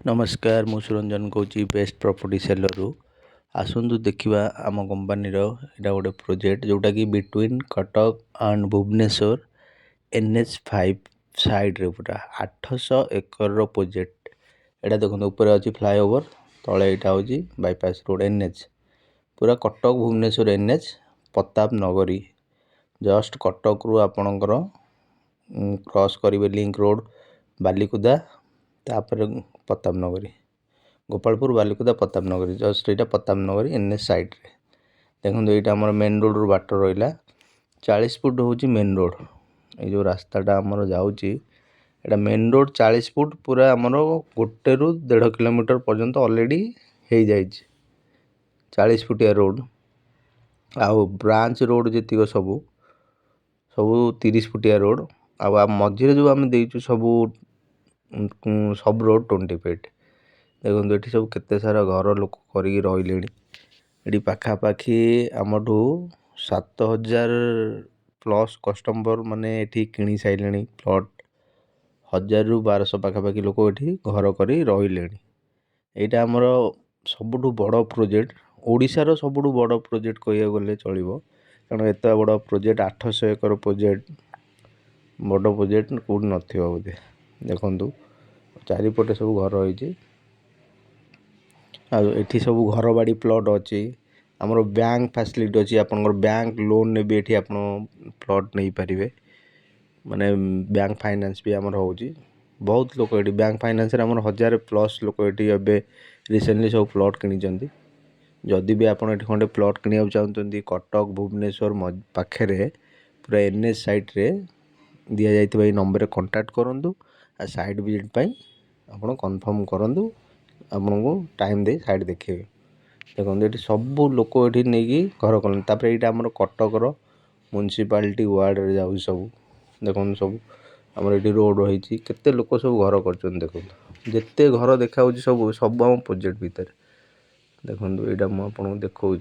नमस्कार मु सुरंजन कौची बेस्ट प्रॉपर्टी सेलर आसतु देखा आम कंपानीर यहाँ गोटे प्रोजेक्ट जोटा कि between Cuttack and Bhubaneswar NH5 साइड्रे पूरा 800 एकर प्रोजेक्ट। यहाँ देखो ऊपर अच्छी फ्लाईओवर तले यहाँ हूँ बाईपास रोड NH पूरा कटक भुवनेश्वर NH प्रताप नगरी जस्ट कटक रु आपणकर क्रॉस करेंगे लिंक रोड बालिकुदा तापर प्रताप नगरी गोपालपुर बालिकुदा प्रताप नगरी जस्ट यहाँ प्रताप नगरी NH साइड्रे देखो यहाँ आम मेन रोड रू बाट रहा 40 फुट हूँ मेन रोड ये जो रास्ताटा आमर जाऊँगी एटा मेन रोड 40 फुट पूरा आमर 1 ରୁ 1.5 किलोमीटर पर्यंत ऑलरेडी हो जाए 40 फुटिया रोड आउ ब्रांच रोड जी सबू 30 फुटिया रोड आ मझे जो आम देचु सब रोड 20 फीट देखो ये सब केते सारा घर लोक कर पाखापाखि आमठू 7000 प्लस कस्टमर माने ये किणी सारे प्लट 1000 ରୁ 1200 पाखापाखि लोक ये घर कर यहाँ आमर सबुठू बड़ प्रोजेक्ट ओडिशार सबुठू बड़ प्रोजेक्ट कह गले चलो कारण एत बड़ प्रोजेक्ट 800 एकर प्रोजेक्ट बड़ प्रोजेक्ट कौट न बोधे देखु चारिपटे सब घर होती एठी सब घर बाड़ी प्लट अच्छी आमर बैंक फैसिलिटी अच्छी आपंकर बैंक लोन ने भी ये आप प्लट नहीं पारे माने बैंक फाइनेंस भी आमर हो बहुत लोग ये बैंक फाइनेंस आमर 1000 प्लस लोक ये रिसेंटली सब प्लट किनी जदि भी आप खंडे प्लट किणा चाहते कटक भुवनेश्वर पाखे पूरा NH साइड्रे दि जाइए नंबर कांटेक्ट करूँ आ साइड विजिट आप कन्फर्म करूँ आपको टाइम दे साइड देखिए देखो ये सब लोक ये नहीं घर कले यहाँ आम कटकर म्यूनिसिपालिटी वार्ड रे जाऊँ सब देखो सब आम ये रोड रही केते लोक सब घर कर देखो जिते घर देखा सब सब आम प्रोजेक्ट भितर देखो यहाँ मुझे देखा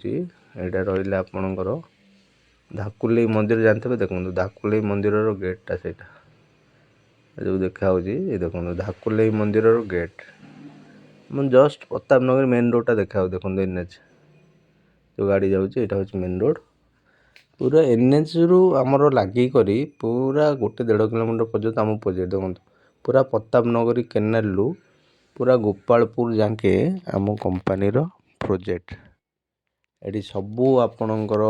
यहाँ रहा आपणकर धाकुले मंदिर जानते देखो धाकुले मंदिर गेटा से जो देखा देखो धाकुले मंदिर गेट मैं जस्ट प्रताप नगर मेन रोडटा देखा देखो NH जो गाड़ी जाऊँ यहाँ हूँ मेन रोड पूरा NH रु आमर लगे पूरा 1.5 किलोमीटर पर्यंत आम प्रोजेक्ट देखो पूरा प्रताप नगरी केनाल रु पूरा गोपालपुर जाके आम कंपानीर प्रोजेक्ट ये सबू आपणकर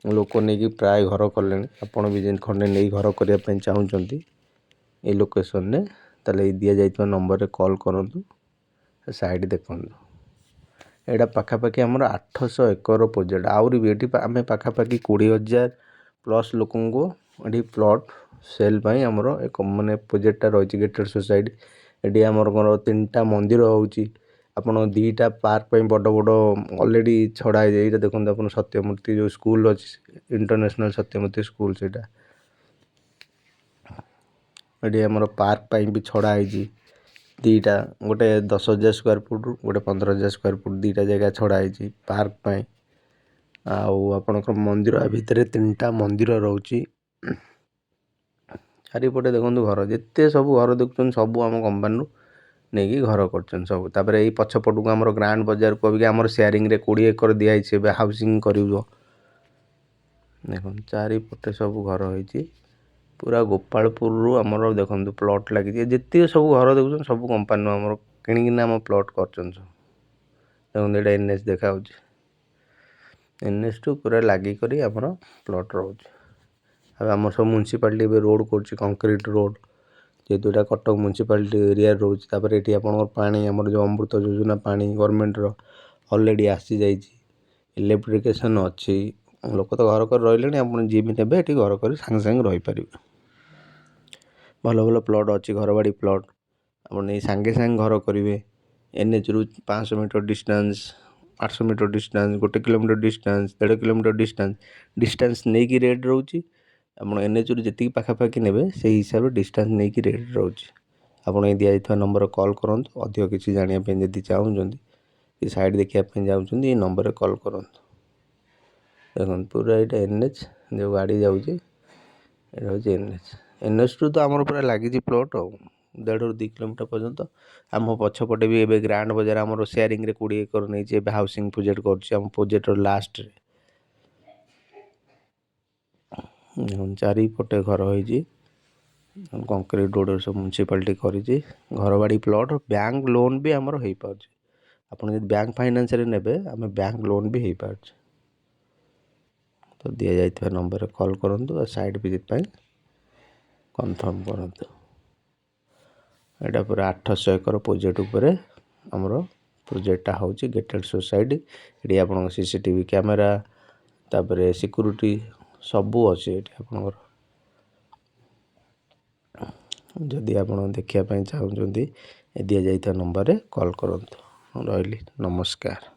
लोक नहीं प्राय घर कले आपण भी जेन खंडे नहीं घर करने चाहते ये लोकेशन ने ताले दि जाइए नंबर रे कॉल करूँ साइड देखो यहाँ पाखापाखि आमर 800 एकर प्रोजेक्ट आउरी भी ये आम पाखापाखि 20,000 प्लस लोक ये प्लट सेल आमर एक माने प्रोजेक्टा रही गेटेड सोसाइटी ये आमर 3टा मंदिर होची आपन 2टा पार्क बड़ बड़ ऑलरेडी छड़ा है देखो आप सत्यमूर्ति जो स्कूल अच्छी इंटरनेशनल सत्यमूर्ति स्कूल से ये आमर पार्क भी छड़ा है 2टा गोटे 10,000 स्क्वायर फुट गोटे 15,000 स्क्वायर फुट 2टा जगह छड़ा है पार्क आपणकर मंदिर भितर 3टा मंदिर रोची चारिपटे देखो घर जिते सब घर देखुं सब आम कंपानी नहीं घर कर सब तापर यही पछपट को आम ग्रांड बाजार को भी आम सेयारिंग रे 20 एकर दिखाई हाउसिंग कर देखो चारिपटे सब घर होती पूरा गोपालपुर रु आमर देखो प्लट लगी जिते सब घर देखुं सब कंपानी आम किणिकिना आम प्लट कर देखो ये NH देखा NH टू पूरा लगी आमर प्लट रोच आम सब म्यूनिसिपालिटी रोड कर कंक्रीट रोड जेहेतु यहाँ कटक म्यूनिसिपालिटी एरिया रोच ये आप पानी आमर जो अमृत योजना पानी गवर्नमेंट ऑलरेडी आसी जाइए इलेक्ट्रिफिकेशन अच्छी लोक तो घर कर रही आप जी भी ने घर कर सांगे सांगे रहीपर भल भल प्लट अच्छी घर बाड़ी प्लट आप नहीं सांगे सांगे घर करेंगे NH रु 500 metre distance 800 metre distance 1 kilometre distance 1.5 kilometre distance नहीं कि रेट रोचे आप NH रु जी पाखापाखि ने से हिसाब से डिस्टेंस नहीं कि रेट रोचे आप दि जाइए नंबर कॉल करूँ अधिक किसी जानापी जब चाहूँगी कि साइड देखापी चाहूँगी ये नंबर कॉल करूँ देखो पूरा यहाँ NH जो गाड़ी जाऊँगी ये हूँ NH टू तो आमर पूरा लगी प्लट ଦେଢ଼ରୁ 2 କିଲୋମିଟର ପର୍ଯ୍ୟନ୍ତ। ଆମ ପଛପଟେ ବି ଏବେ ଗ୍ରାଣ୍ଡ ବଜାର ଆମର ସେୟାରିଂରେ 20 ଏକର ନେଇଛି, ଏବେ ହାଉସିଂ ପ୍ରୋଜେକ୍ଟ କରୁଛି ଆମ ପ୍ରୋଜେକ୍ଟର ଲାଷ୍ଟରେ। ଚାରିପଟେ ଘର ହେଇଛି, କଂକ୍ରିଟ ରୋଡ଼ରେ ସବୁ ମ୍ୟୁନିସିପାଲିଟି କରିଛି। ଘରବାଡ଼ି ପ୍ଲଟ୍ ବ୍ୟାଙ୍କ ଲୋନ୍ ବି ଆମର ହେଇପାରୁଛି। ଆପଣ ଯଦି ବ୍ୟାଙ୍କ ଫାଇନାନ୍ସରେ ନେବେ, ଆମେ ବ୍ୟାଙ୍କ ଲୋନ୍ ବି ହେଇପାରୁଛି। ତ ଦିଆଯାଇଥିବା ନମ୍ବରରେ କଲ୍ କରନ୍ତୁ ଆଉ ସାଇଟ୍ ଭିଜିଟ୍ ପାଇଁ କନଫର୍ମ କରନ୍ତୁ। ଏଇଟା ପୁରା 800 ଏକର ପ୍ରୋଜେକ୍ଟ ଉପରେ ଆମର ପ୍ରୋଜେକ୍ଟଟା ହେଉଛି ଗେଟେଡ଼ ସୋସାଇଟି। ଏଠି ଆପଣଙ୍କ CCTV କ୍ୟାମେରା, ତାପରେ ସିକ୍ୟୁରିଟି ସବୁ ଅଛି ଏଠି ଆପଣଙ୍କର। ଯଦି ଆପଣ ଦେଖିବା ପାଇଁ ଚାହୁଁଛନ୍ତି, ଦିଆଯାଇଥିବା ନମ୍ବରରେ କଲ୍ କରନ୍ତୁ। ରହିଲି, ନମସ୍କାର।